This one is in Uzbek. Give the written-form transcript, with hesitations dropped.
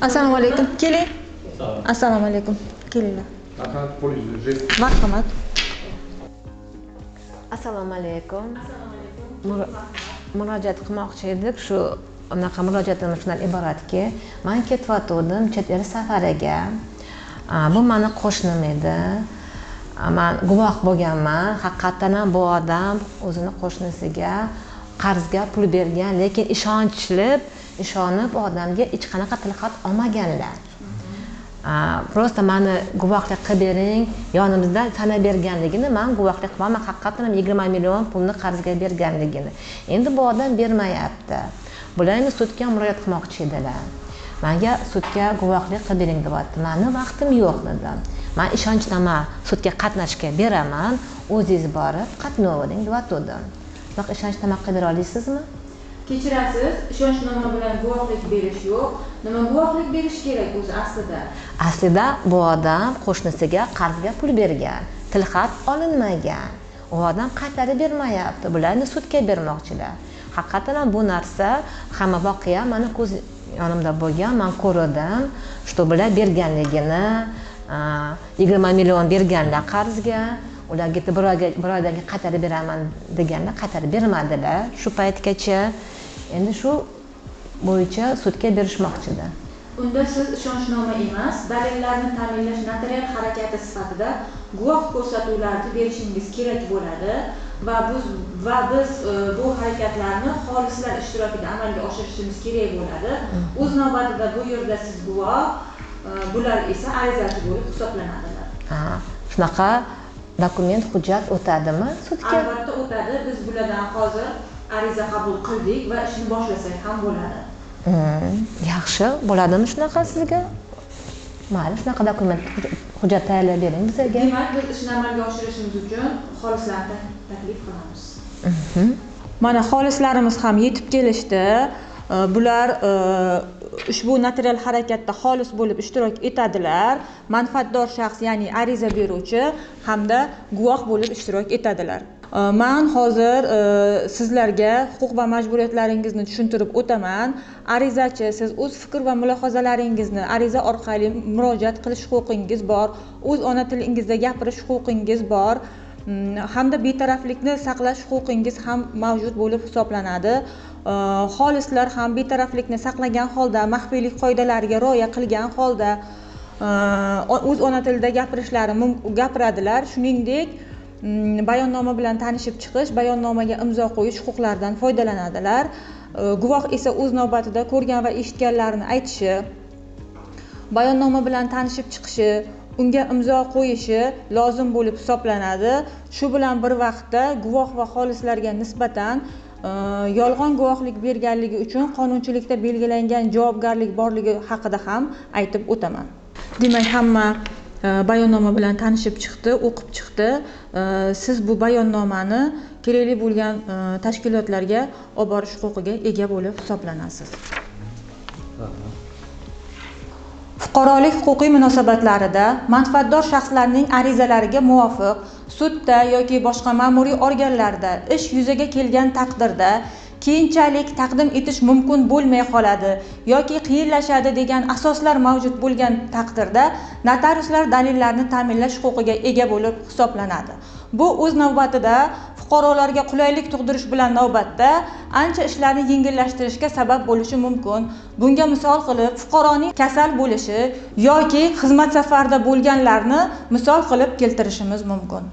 Assalomu alaykum. Keling. Assalomu alaykum. Kelinglar. Marhamat. Assalomu alaykum. Murojaat qilmoqchi edik. Shu unaqa murojaatimiz shundan iboratki, men ketayotgandim chet el safariga. Bu meni qo'shnim edi. Men guvoh bo'lganman. Haqiqatan ham bu odam o'zini qo'shnisiga qarzga pul bergan, lekin ishonib odamga hech qanaqa tilxat olmaganlar. Prosta meni guvohlik qilib bering, yonimizda sana berganligini men guvohlik qilaman. Haqiqatan ham 20 million pulni qarzga berganligini. Endi bu odam bermayapti. Bularni sudga murojaat qilmoqchi edilar. Menga sudga guvohlik qilib bering deyapti. Meni vaqtim yo'q dedim. Men ishonchdaman, sudga qatnashga beraman, o'zingiz borib qatnavering deyotdim. Biroq ishonchdaman qilib bera olasizmi? Kechirasiz, ishonchnoma bilan guvohlik berish yo'q. Nima guvohlik berish kerak o'zi aslida? Aslida bu odam qo'shnisiga qarzga pul bergan, tilxat olinmagan. U odam qaytarib bermayapti. Bularni sudga bermoqchilar. Haqiqatan ham bu narsa hamma voqea meni ko'z yonimda bo'lgan, men ko'rdim, что bular berganligini, 20 million berganlar qarzga, ularga bir oydan keyin qaytarib beraman deganlar qaytarib bermadilar shu paytgacha. Endi shu bo'yicha sudga berishmoqchida. Unda siz ishonchnoma emas, dalillarni ta'minlash notarial harakati sifatida guvoh ko'rsatuvlarni berishingiz kerak bo'ladi va biz bu harakatlarni xolislar ishtirokida amalga oshirishimiz kerak bo'ladi. O'z navbatida bu yerda siz guvoh, bular esa arizachi bo'lib hisoblanadilar. Shunaqa dokument, hujjat o'tadimi sudga? Albatta o'tadi. Biz bulardan hozir ariza qabul qildik va ishni boshlasak ham bo'ladi. Yaxshi, bo'ladimi shunaqa sizga? Mayli, shunaqa dokument, hujjat tayyorlab bering bizga. Demak, biz ishni amalga oshirishimiz uchun xolislarni taklif qilamiz. Mana xolislarimiz ham yetib kelishdi. Bular ushbu notarial harakatda xolis bo'lib ishtirok etadilar. Manfaatdor shaxs, ya'ni ariza beruvchi hamda guvoh bo'lib ishtirok etadilar. Men hozir sizlarga huquq va majburiyatlaringizni tushuntirib o'taman. Arizachi, siz o'z fikr va mulohazalaringizni ariza orqali murojaat qilish huquqingiz bor. O'z ona tilingizda gapirish huquqingiz bor. Hamda betaraflikni saqlash huquqingiz ham mavjud bo'lib hisoblanadi. Xolislar ham betaraflikni saqlagan holda, maxfiylik qoidalariga rioya qilgan holda o'z ona tilida gapiradilar. Shuningdek, bayonnoma bilan tanishib chiqish, bayonnomaga imzo qo'yish huquqlaridan foydalanadilar. Guvoh esa o'z navbatida ko'rgan va eshitganlarini aytishi, bayonnoma bilan tanishib chiqishi, unga imzo qo'yishi lozim bo'lib hisoblanadi. Shu bilan bir vaqtda guvoh va xolislarga nisbatan yolg'on guvohlik berganligi uchun qonunchilikda belgilangan javobgarlik borligi haqida ham aytib o'taman. Demak, hamma bayonnoma bilan tanishib chiqdi, o'qib chiqdi. Siz bu bayonnomani kerakli bo'lgan tashkilotlarga olib borish huquqiga ega bo'lib hisoblanasiz. Fuqarolik huquqiy munosabatlarida manfaatdor shaxslarning arizalariga muvofiq sudda yoki boshqa ma'muriy organlarda ish yuzaga kelgan taqdirda keyinchalik taqdim etish mumkin bo'lmay qoladi yoki qiyinlashadi degan asoslar mavjud bo'lgan taqdirda notariuslar dalillarni ta'minlash huquqiga ega bo'lib hisoblanadi. Bu o'z navbatida fuqarolarga qulaylik tug'dirish bilan navbatda ancha ishlarni yengillashtirishga sabab bo'lishi mumkin. Bunga misol qilib fuqaroning kasal bo'lishi yoki xizmat safarida bo'lganlarni misol qilib keltirishimiz mumkin.